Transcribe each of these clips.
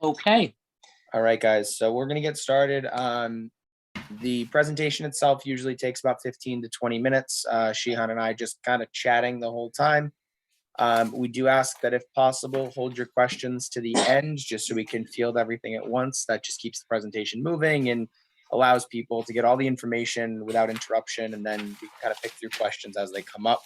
Okay. All right, guys. So we're going to get started. The presentation itself usually takes about 15 to 20 minutes. Shihan and I just kind of chatting the whole time. We do ask that if possible, hold your questions to the end just so we can field everything at once. That just keeps the presentation moving and allows people to get all the information without interruption. And then we kind of pick through questions as they come up.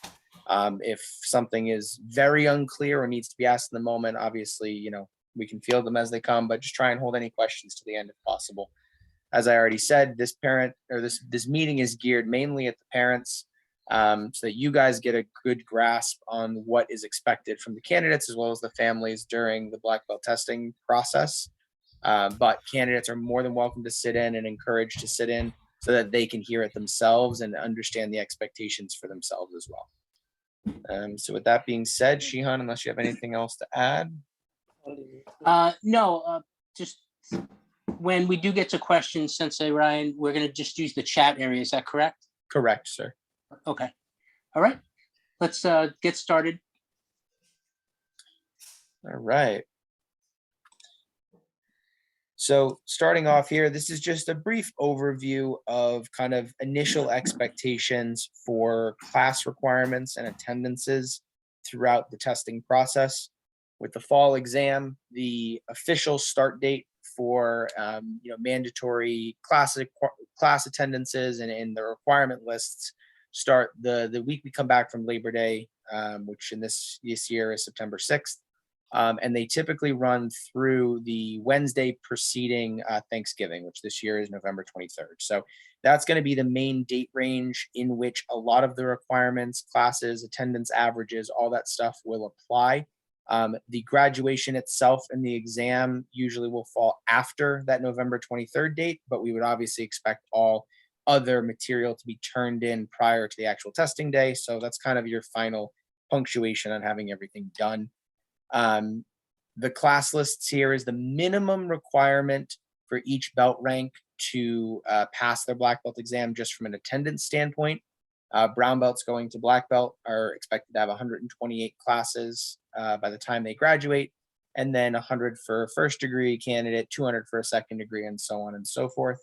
If something is very unclear or needs to be asked in the moment, obviously, we can field them as they come, but just try and hold any questions to the end if possible. As I already said, this meeting is geared mainly at the parents, so that you guys get a good grasp on what is expected from the candidates as well as the families during the black belt testing process. But candidates are more than welcome to sit in and encouraged to sit in so that they can hear it themselves and understand the expectations for themselves as well. So with that being said, Shihan, unless you have anything else to add. No, just when we do get to questions, Sensei Ryan, we're going to just use the chat area. Is that correct? Correct, sir. Okay. All right. Let's get started. All right. So starting off here, this is just a brief overview of kind of initial expectations for class requirements and attendances throughout the testing process. With the fall exam, the official start date for mandatory class attendances and the requirement lists start the week we come back from Labor Day, which in this year is September 6th. And they typically run through the Wednesday preceding Thanksgiving, which this year is November 23rd. So that's going to be the main date range in which a lot of the requirements, classes, attendance averages, all that stuff will apply. The graduation itself and the exam usually will fall after that November 23rd date, but we would obviously expect all other material to be turned in prior to the actual testing day. So that's kind of your final punctuation on having everything done. The class lists here is the minimum requirement for each belt rank to pass their black belt exam just from an attendance standpoint. Brown belts going to black belt are expected to have 128 classes by the time they graduate, and then 100 for a first degree candidate, 200 for a second degree, and so on and so forth.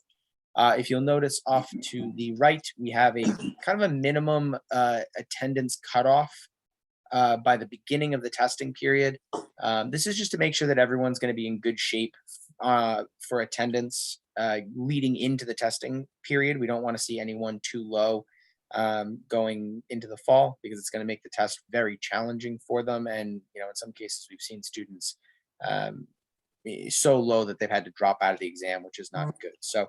If you'll notice off to the right, we have a kind of a minimum attendance cutoff by the beginning of the testing period. This is just to make sure that everyone's going to be in good shape for attendance leading into the testing period. We don't want to see anyone too low going into the fall because it's going to make the test very challenging for them. And, in some cases we've seen students so low that they've had to drop out of the exam, which is not good. So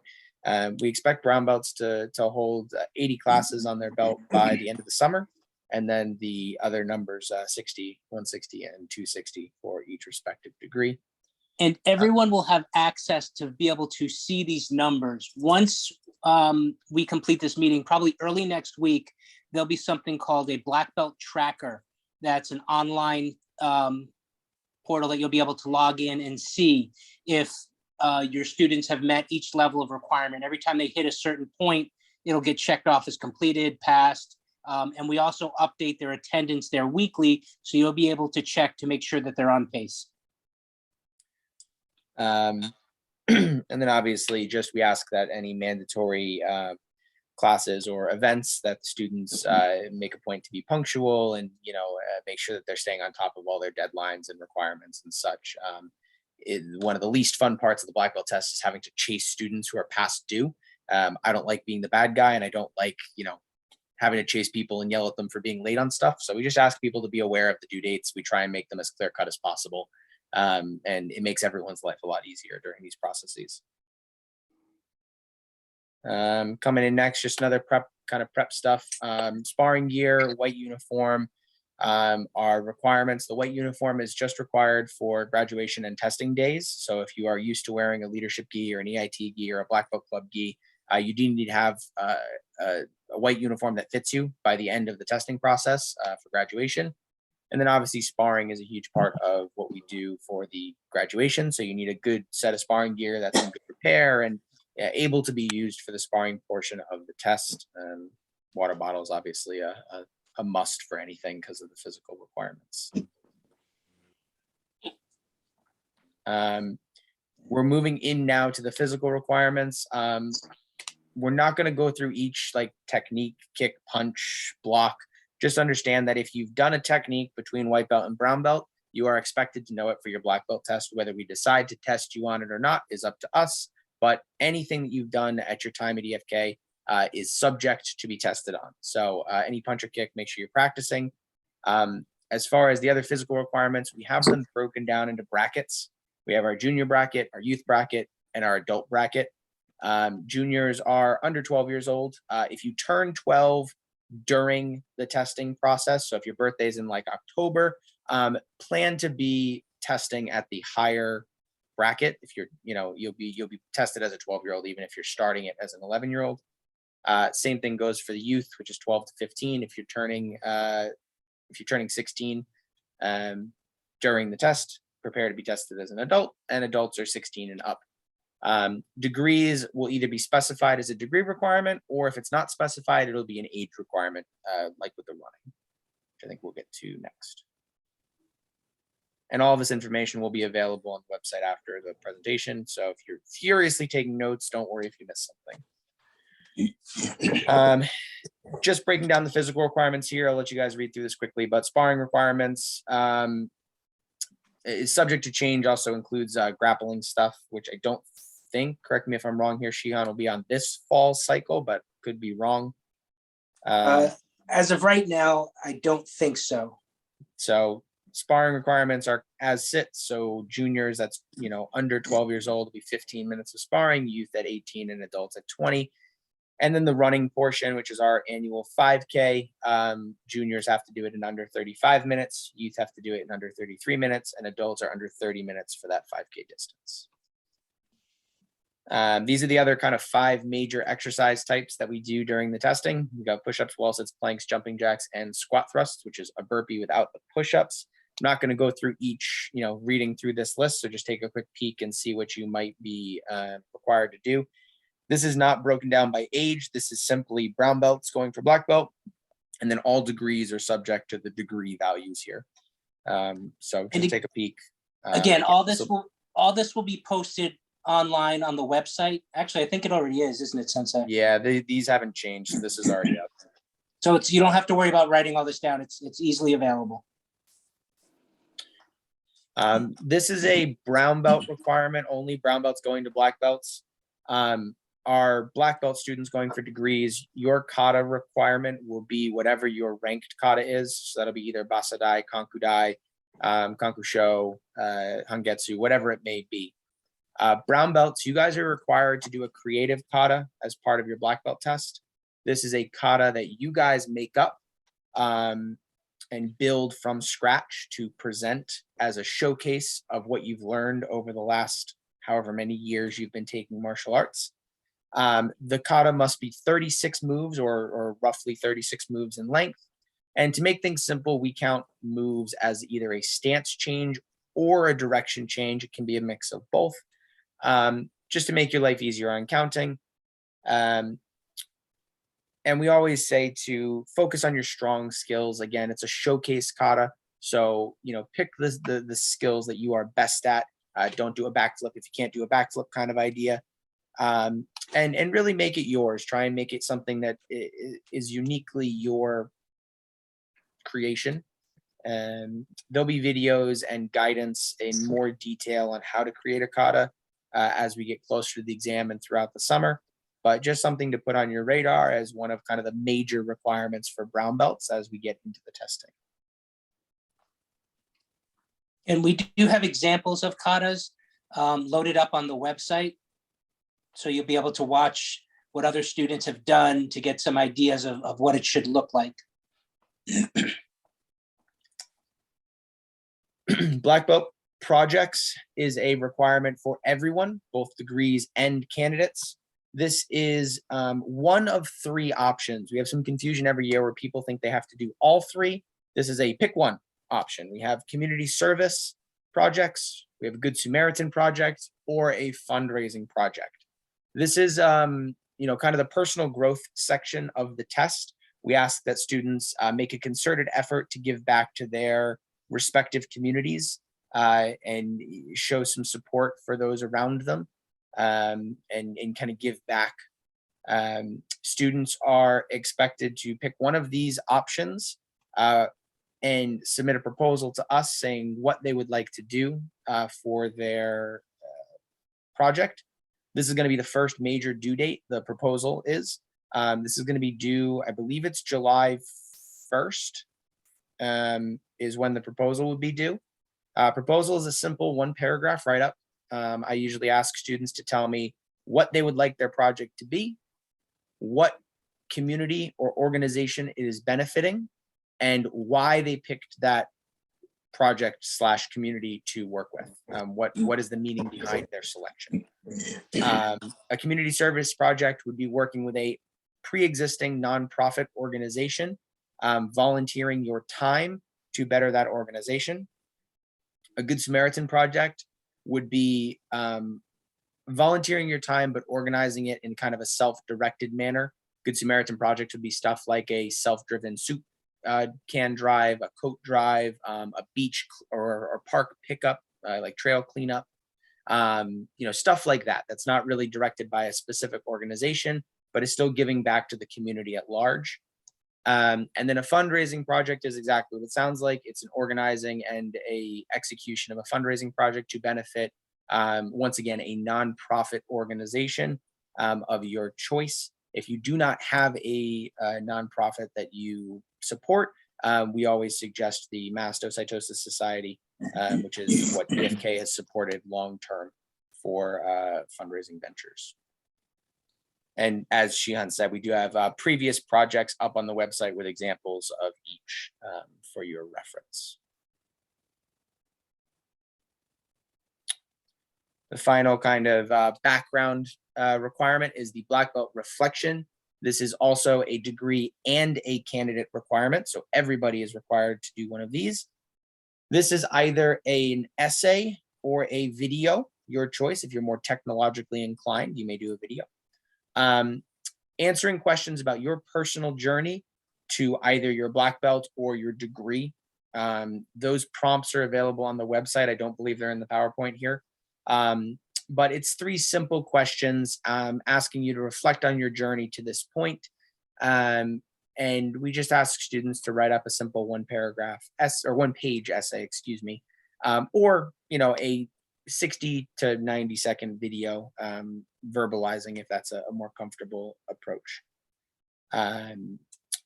we expect brown belts to hold 80 classes on their belt by the end of the summer. And then the other numbers, 60, 160, and 260 for each respective degree. And everyone will have access to be able to see these numbers. Once we complete this meeting, probably early next week, there'll be something called a black belt tracker. That's an online portal that you'll be able to log in and see if your students have met each level of requirement. Every time they hit a certain point, it'll get checked off as completed, passed. And we also update their attendance there weekly, so you'll be able to check to make sure that they're on pace. And then obviously just we ask that any mandatory classes or events that students make a point to be punctual and, make sure that they're staying on top of all their deadlines and requirements and such. One of the least fun parts of the black belt test is having to chase students who are past due. I don't like being the bad guy, and I don't like, having to chase people and yell at them for being late on stuff. So we just ask people to be aware of the due dates. We try and make them as clear cut as possible. And it makes everyone's life a lot easier during these processes. Coming in next, just another prep stuff. Sparring gear, white uniform are requirements. The white uniform is just required for graduation and testing days. So if you are used to wearing a leadership gi or an EIT gi or a black belt club gi, you do need to have a white uniform that fits you by the end of the testing process for graduation. And then obviously sparring is a huge part of what we do for the graduation. So you need a good set of sparring gear that's in good repair and able to be used for the sparring portion of the test. Water bottle is obviously a must for anything because of the physical requirements. We're moving in now to the physical requirements. We're not going to go through each like technique, kick, punch, block. Just understand that if you've done a technique between white belt and brown belt, you are expected to know it for your black belt test. Whether we decide to test you on it or not is up to us. But anything that you've done at your time at EFK is subject to be tested on. So any punch or kick, make sure you're practicing. As far as the other physical requirements, we have them broken down into brackets. We have our junior bracket, our youth bracket, and our adult bracket. Juniors are under 12 years old. If you turn 12 during the testing process, so if your birthday's in like October, plan to be testing at the higher bracket. If you're, you'll be tested as a 12-year-old, even if you're starting it as an 11-year-old. Same thing goes for the youth, which is 12 to 15. If you're turning 16 during the test, prepare to be tested as an adult, and adults are 16 and up. Degrees will either be specified as a degree requirement, or if it's not specified, it'll be an age requirement, like with the running, which I think we'll get to next. And all of this information will be available on the website after the presentation. So if you're furiously taking notes, don't worry if you miss something. Just breaking down the physical requirements here. I'll let you guys read through this quickly, but sparring requirements is subject to change. Also includes grappling stuff, which I don't think, correct me if I'm wrong here, Shihan, will be on this fall cycle, but could be wrong. As of right now, I don't think so. So sparring requirements are as sits. So juniors, that's, under 12 years old, will be 15 minutes of sparring, youth at 18 and adults at 20. And then the running portion, which is our annual 5K, juniors have to do it in under 35 minutes, youth have to do it in under 33 minutes, and adults are under 30 minutes for that 5K distance. These are the other kind of 5 major exercise types that we do during the testing. We got push-ups, wall sits, planks, jumping jacks, and squat thrusts, which is a burpee without the push-ups. I'm not going to go through each, reading through this list, so just take a quick peek and see what you might be required to do. This is not broken down by age. This is simply brown belts going for black belt, and then all degrees are subject to the degree values here. So just take a peek. Again, all this will be posted online on the website. Actually, I think it already is, isn't it, Sensei? Yeah, these haven't changed. So this is already up. So you don't have to worry about writing all this down. It's easily available. This is a brown belt requirement. Only brown belts going to black belts. Our black belt students going for degrees, your kata requirement will be whatever your ranked kata is. So that'll be either Basadai, Kankudai, Kankusho, Hangetsu, whatever it may be. Brown belts, you guys are required to do a creative kata as part of your black belt test. This is a kata that you guys make up and build from scratch to present as a showcase of what you've learned over the last however many years you've been taking martial arts. The kata must be 36 moves or roughly 36 moves in length. And to make things simple, we count moves as either a stance change or a direction change. It can be a mix of both, just to make your life easier on counting. And we always say to focus on your strong skills. Again, it's a showcase kata. So, pick the skills that you are best at. Don't do a backflip if you can't do a backflip kind of idea. And really make it yours. Try and make it something that is uniquely your creation. There'll be videos and guidance in more detail on how to create a kata as we get closer to the exam and throughout the summer. But just something to put on your radar as one of kind of the major requirements for brown belts as we get into the testing. And we do have examples of katas loaded up on the website. So you'll be able to watch what other students have done to get some ideas of what it should look like. Black belt projects is a requirement for everyone, both degrees and candidates. This is one of 3 options. We have some confusion every year where people think they have to do all 3. This is a pick one option. We have community service projects, we have a Good Samaritan project, or a fundraising project. This is, kind of the personal growth section of the test. We ask that students make a concerted effort to give back to their respective communities. and show some support for those around them, and kind of give back. Students are expected to pick one of these options and submit a proposal to us saying what they would like to do for their project. This is going to be the first major due date. The proposal is. This is going to be due, I believe it's July 1st, is when the proposal would be due. Proposal is a simple one paragraph write-up. I usually ask students to tell me what they would like their project to be, what community or organization it is benefiting, and why they picked that project / community to work with. What is the meaning behind their selection? A community service project would be working with a pre-existing nonprofit organization, volunteering your time to better that organization. A Good Samaritan project would be volunteering your time, but organizing it in kind of a self-directed manner. Good Samaritan project would be stuff like a self-driven soup can drive, a coat drive, a beach or park pickup, like trail cleanup, stuff like that. That's not really directed by a specific organization, but is still giving back to the community at large. And then a fundraising project is exactly what it sounds like. It's an organizing and a execution of a fundraising project to benefit, once again, a nonprofit organization of your choice. If you do not have a nonprofit that you support, we always suggest the Mastocytosis Society, which is what EFK has supported long-term for fundraising ventures. And as Shihan said, we do have previous projects up on the website with examples of each for your reference. The final kind of background requirement is the Black Belt reflection. This is also a degree and a candidate requirement, so everybody is required to do one of these. This is either an essay or a video, your choice. If you're more technologically inclined, you may do a video. Answering questions about your personal journey to either your black belt or your degree. Those prompts are available on the website. I don't believe they're in the PowerPoint here. But it's 3 simple questions asking you to reflect on your journey to this point. And we just ask students to write up a simple one page essay, excuse me, or, a 60 to 90 second video verbalizing if that's a more comfortable approach.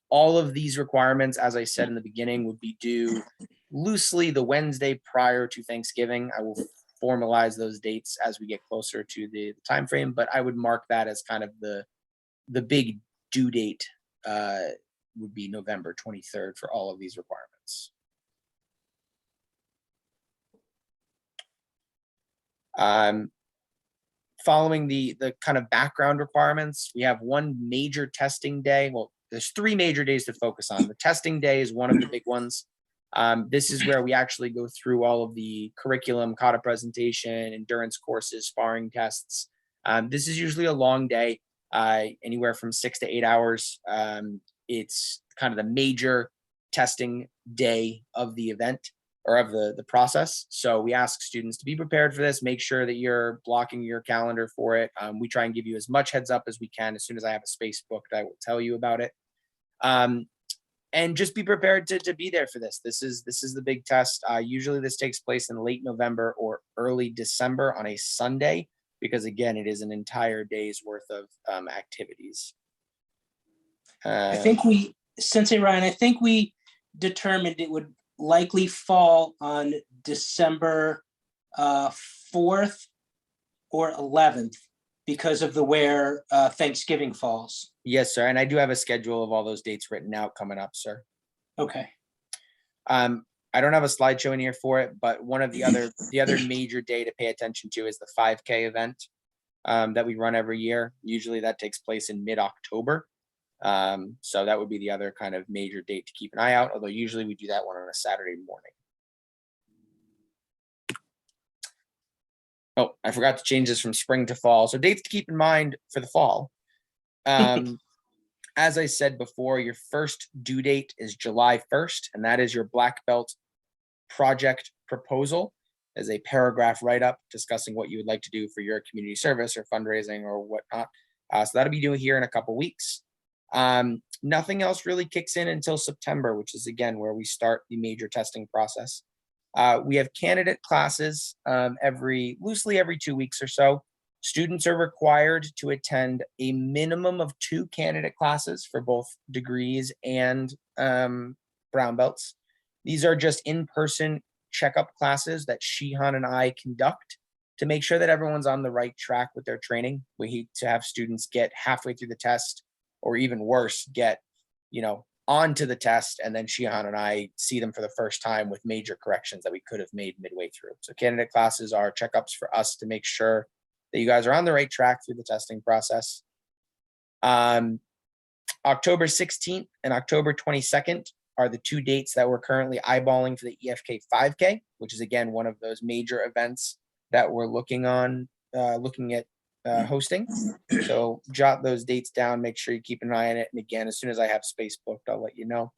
All of these requirements, as I said in the beginning, would be due loosely the Wednesday prior to Thanksgiving. I will formalize those dates as we get closer to the time frame, but I would mark that as kind of the big due date would be November 23rd for all of these requirements. Following the kind of background requirements, we have one major testing day. Well, there's 3 major days to focus on. The testing day is one of the big ones. This is where we actually go through all of the curriculum, kata presentation, endurance courses, sparring tests. This is usually a long day, anywhere from 6 to 8 hours. It's kind of the major testing day of the event or of the process. So we ask students to be prepared for this, make sure that you're blocking your calendar for it. We try and give you as much heads up as we can. As soon as I have a space booked, I will tell you about it. And just be prepared to be there for this. This is the big test. Usually this takes place in late November or early December on a Sunday, because again, it is an entire day's worth of activities. I think Sensei Ryan, I think we determined it would likely fall on December 4th or 11th because of where Thanksgiving falls. Yes, sir. And I do have a schedule of all those dates written out coming up, sir. Okay. I don't have a slideshow in here for it, but one of the other major day to pay attention to is the 5K event that we run every year. Usually that takes place in mid-October. So that would be the other kind of major date to keep an eye out, although usually we do that one on a Saturday morning. Oh, I forgot to change this from spring to fall. So dates to keep in mind for the fall. As I said before, your first due date is July 1st, and that is your black belt project proposal. as a paragraph write-up discussing what you would like to do for your community service or fundraising or whatnot. So that'll be due here in a couple weeks. Nothing else really kicks in until September, which is again where we start the major testing process. We have candidate classes loosely every 2 weeks or so. Students are required to attend a minimum of 2 candidate classes for both degrees and brown belts. These are just in-person checkup classes that Shihan and I conduct to make sure that everyone's on the right track with their training. We hate to have students get halfway through the test, or even worse, get, onto the test, and then Shihan and I see them for the first time with major corrections that we could have made midway through. So candidate classes are checkups for us to make sure that you guys are on the right track through the testing process. October 16th and October 22nd are the 2 dates that we're currently eyeballing for the EFK 5K, which is again one of those major events that we're looking at hosting. So jot those dates down, make sure you keep an eye on it. And again, as soon as I have space booked, I'll let you know.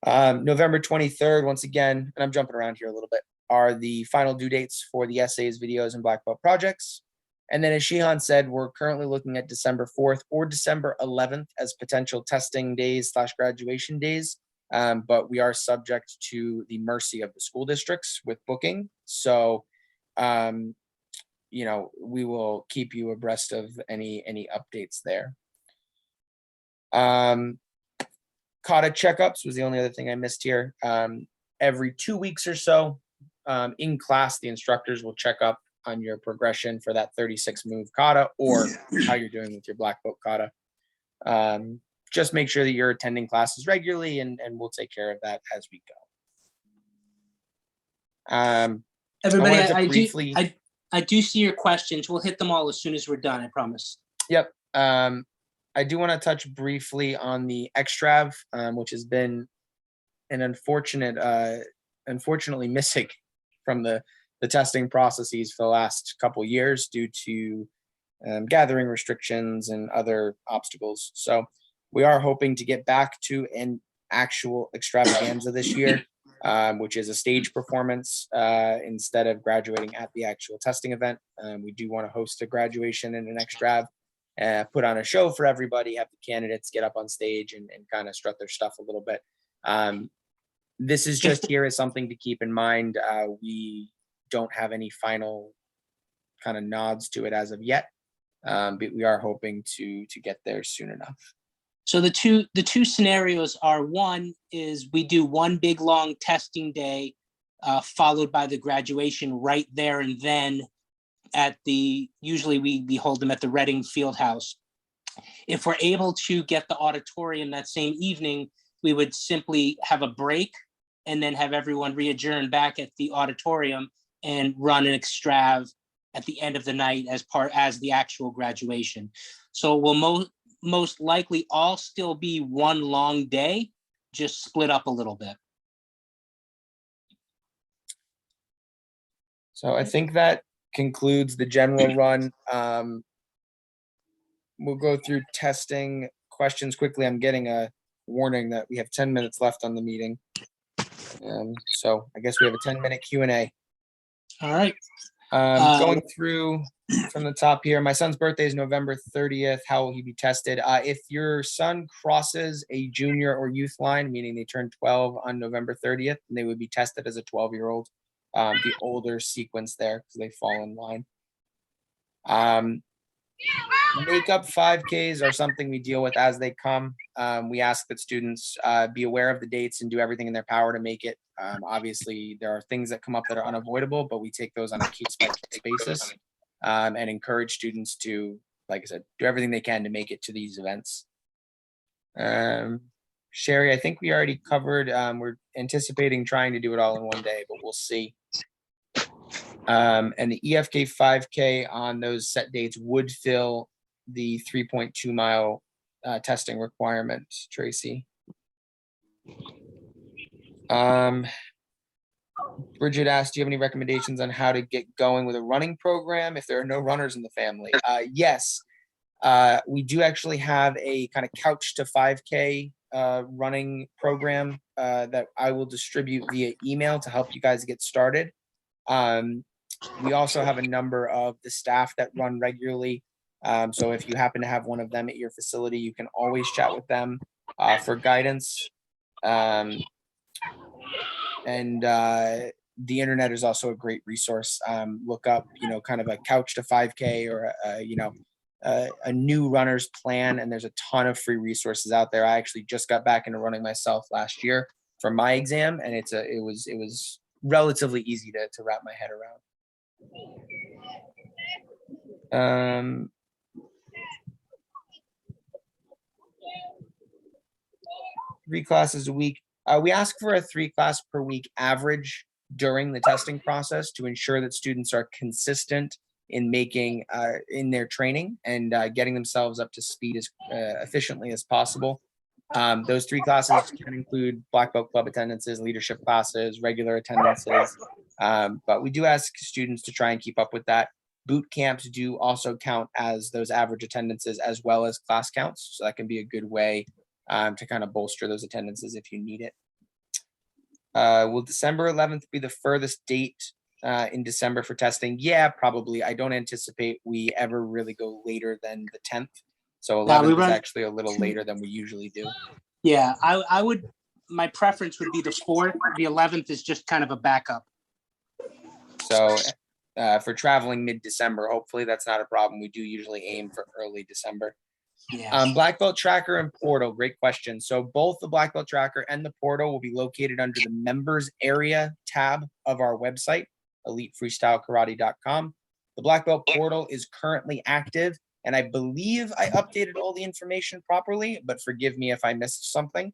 November 23rd, once again, and I'm jumping around here a little bit, are the final due dates for the essays, videos, and black belt projects. And then as Shihan said, we're currently looking at December 4th or December 11th as potential testing days / graduation days. But we are subject to the mercy of the school districts with booking. So, we will keep you abreast of any updates there. Kata checkups was the only other thing I missed here. Every 2 weeks or so, in class, the instructors will check up on your progression for that 36 move kata, or how you're doing with your black belt kata. Just make sure that you're attending classes regularly, and we'll take care of that as we go. Everybody, I do see your questions. We'll hit them all as soon as we're done, I promise. Yep. I do want to touch briefly on the extrav, which has been an unfortunately missing from the testing processes for the last couple of years due to gathering restrictions and other obstacles. So we are hoping to get back to an actual extravaganza this year, which is a stage performance instead of graduating at the actual testing event. We do want to host a graduation and an extrav, put on a show for everybody, have the candidates get up on stage and kind of strut their stuff a little bit. This is just here as something to keep in mind. We don't have any final kind of nods to it as of yet, but we are hoping to get there soon enough. So the two scenarios are, one is we do one big long testing day, followed by the graduation right there and then usually we hold them at the Reading Fieldhouse. If we're able to get the auditorium that same evening, we would simply have a break and then have everyone re-adjourn back at the auditorium and run an extrav at the end of the night as the actual graduation. So we'll most likely all still be one long day, just split up a little bit. So I think that concludes the general run. We'll go through testing questions quickly. I'm getting a warning that we have 10 minutes left on the meeting. So I guess we have a 10-minute Q&A. All right. Going through from the top here, my son's birthday is November 30th. How will he be tested? If your son crosses a junior or youth line, meaning they turn 12 on November 30th, they would be tested as a 12-year-old. The older sequence there, because they fall in line. Makeup 5Ks are something we deal with as they come. We ask that students be aware of the dates and do everything in their power to make it. Obviously, there are things that come up that are unavoidable, but we take those on a case-by-case basis and encourage students to, like I said, do everything they can to make it to these events. Sherry, I think we already covered. We're anticipating trying to do it all in one day, but we'll see. And the EFK 5K on those set dates would fill the 3.2 mile testing requirement, Tracy. Bridget asked, do you have any recommendations on how to get going with a running program if there are no runners in the family? Yes, we do actually have a kind of couch to 5K running program that I will distribute via email to help you guys get started. We also have a number of the staff that run regularly. So if you happen to have one of them at your facility, you can always chat with them for guidance. And the internet is also a great resource. Look up, kind of a couch to 5K or, a new runner's plan. And there's a ton of free resources out there. I actually just got back into running myself last year for my exam. And it was relatively easy to wrap my head around. 3 classes a week. We ask for a 3 class per week average during the testing process to ensure that students are consistent in making in their training and getting themselves up to speed as efficiently as possible. Those 3 classes can include black belt club attendances, leadership classes, regular attendances, but we do ask students to try and keep up with that. Boot camps do also count as those average attendances as well as class counts, so that can be a good way to kind of bolster those attendances if you need it. Will December 11th be the furthest date in December for testing? Yeah, probably. I don't anticipate we ever really go later than the 10th. So 11th is actually a little later than we usually do. Yeah, I would, my preference would be the 4th. The 11th is just kind of a backup. So for traveling mid-December, hopefully that's not a problem. We do usually aim for early December. Yeah. Black belt tracker and portal, great question. So both the black belt tracker and the portal will be located under the members area tab of our website, elitefreestylekarate.com. The black belt portal is currently active, and I believe I updated all the information properly, but forgive me if I missed something.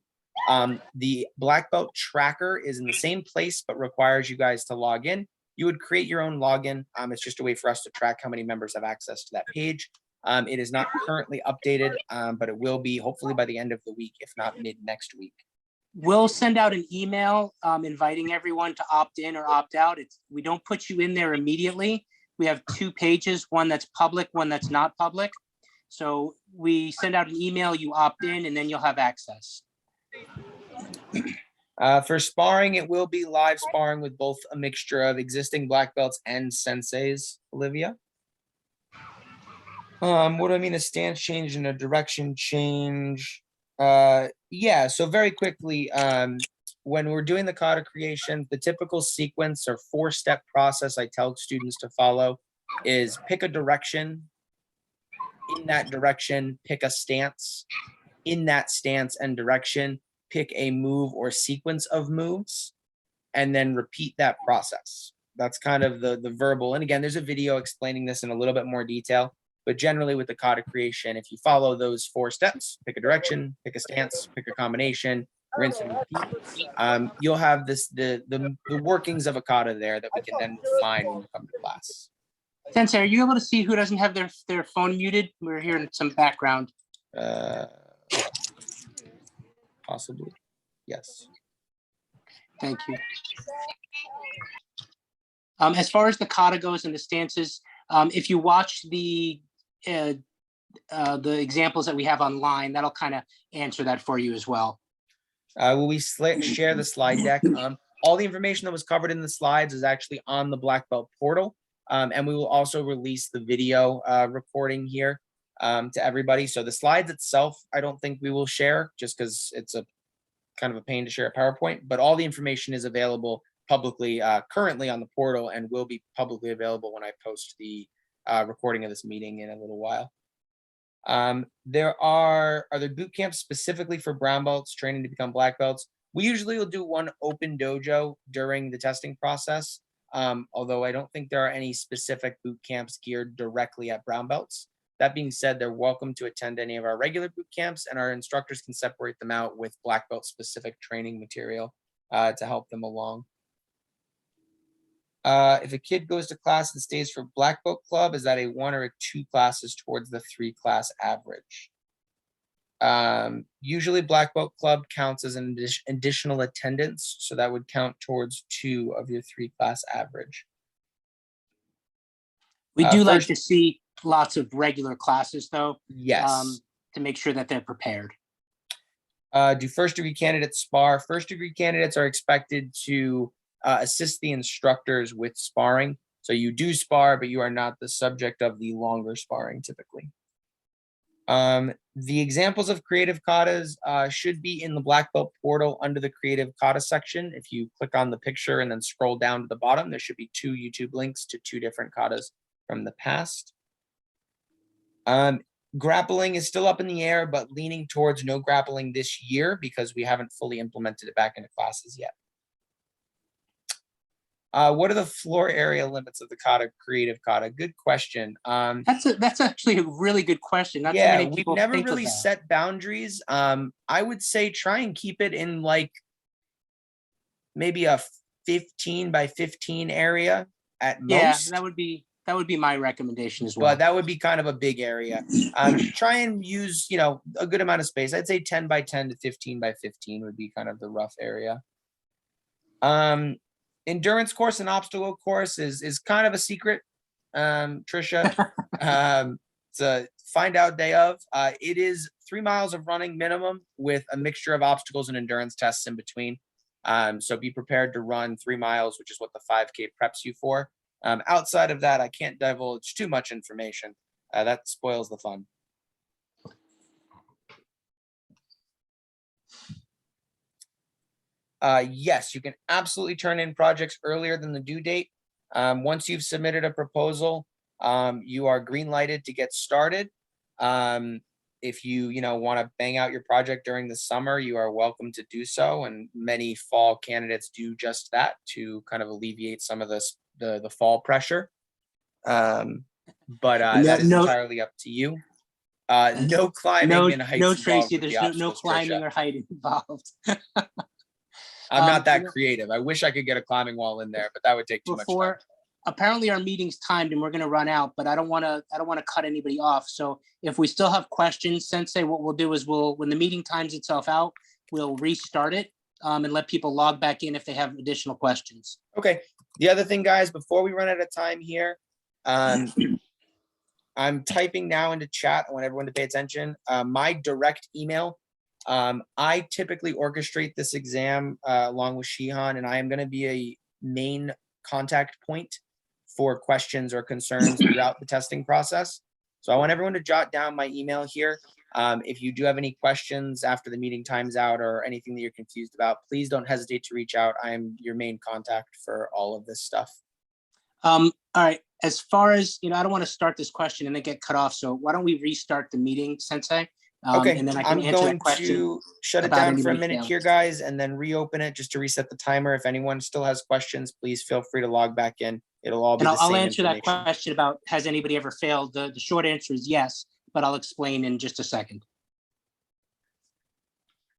The black belt tracker is in the same place, but requires you guys to log in. You would create your own login. It's just a way for us to track how many members have access to that page. It is not currently updated, but it will be hopefully by the end of the week, if not mid next week. We'll send out an email inviting everyone to opt in or opt out. We don't put you in there immediately. We have 2 pages, one that's public, one that's not public. So we send out an email, you opt in, and then you'll have access. For sparring, it will be live sparring with both a mixture of existing black belts and senseis, Olivia. What do I mean? A stance change and a direction change? Yeah, so very quickly, when we're doing the kata creation, the typical sequence or 4-step process I tell students to follow is pick a direction. In that direction, pick a stance. In that stance and direction, pick a move or sequence of moves, and then repeat that process. That's kind of the verbal. And again, there's a video explaining this in a little bit more detail. But generally with the kata creation, if you follow those 4 steps, pick a direction, pick a stance, pick a combination, rinse and repeat, you'll have the workings of a kata there that we can then define when we come to class. Sensei, are you able to see who doesn't have their phone muted? We're hearing some background. Possibly, yes. Thank you. As far as the kata goes and the stances, if you watch the examples that we have online, that'll kind of answer that for you as well. Will we share the slide deck? All the information that was covered in the slides is actually on the black belt portal, and we will also release the video recording here to everybody. So the slides itself, I don't think we will share just because it's a kind of a pain to share a PowerPoint, but all the information is available publicly currently on the portal and will be publicly available when I post the recording of this meeting in a little while. Are there boot camps specifically for brown belts training to become black belts? We usually will do one open dojo during the testing process, although I don't think there are any specific boot camps geared directly at brown belts. That being said, they're welcome to attend any of our regular boot camps, and our instructors can separate them out with black belt specific training material to help them along. If a kid goes to class and stays for black belt club, is that a 1 or a 2 classes towards the 3 class average? Usually black belt club counts as an additional attendance, so that would count towards 2 of your 3 class average. We do like to see lots of regular classes though. Yes. To make sure that they're prepared. Do first degree candidates spar? First degree candidates are expected to assist the instructors with sparring. So you do spar, but you are not the subject of the longer sparring typically. The examples of creative katas should be in the black belt portal under the creative kata section. If you click on the picture and then scroll down to the bottom, there should be 2 YouTube links to 2 different katas from the past. Grappling is still up in the air, but leaning towards no grappling this year because we haven't fully implemented it back into classes yet. What are the floor area limits of the kata, creative kata? Good question. That's actually a really good question. Not too Yeah, many we've people never think of really that. set boundaries. I would say try and keep it in like maybe a 15 by 15 area at Yeah, most. that would be my recommendation as well. But that would be kind of a big area. Try and use, you know, a good amount of space. I'd say 10 by 10 to 15 by 15 would be kind of the rough area. Endurance course and obstacle course is kind of a secret, Trisha. It's a find out day of. It is 3 miles of running minimum with a mixture of obstacles and endurance tests in between. So be prepared to run 3 miles, which is what the 5K preps you for. Outside of that, I can't divulge too much information. That spoils the fun. Yes, you can absolutely turn in projects earlier than the due date. Once you've submitted a proposal, you are green lighted to get started. If you want to bang out your project during the summer, you are welcome to do so. And many fall candidates do just that to kind of alleviate some of the fall pressure. But that is entirely up to you. No climbing and heights no, involved Tracy. with the There's no obstacles, climbing Trisha. or height involved. I'm not that creative. I wish I could get a climbing wall in there, but that would take too much time. Apparently our meeting's timed and we're going to run out, but I don't want to cut anybody off. So if we still have questions, Sensei, what we'll do is when the meeting times itself out, we'll restart it and let people log back in if they have additional questions. Okay. The other thing, guys, before we run out of time here, I'm typing now into chat. I want everyone to pay attention. My direct email. I typically orchestrate this exam along with Shihan, and I am going to be a main contact point for questions or concerns throughout the testing process. So I want everyone to jot down my email here. If you do have any questions after the meeting times out or anything that you're confused about, please don't hesitate to reach out. I am your main contact for all of this stuff. All right. As far as, I don't want to start this question and then get cut off. So why don't we restart the meeting, Sensei? Okay, and then I can I'm answer going that question to shut it about down for a anybody minute failing. here, guys, and then reopen it just to reset the timer. If anyone still has questions, please feel free to log back in. It'll all be And the same I'll answer that information. question about has anybody ever failed? The short answer is yes, but I'll explain in just a second.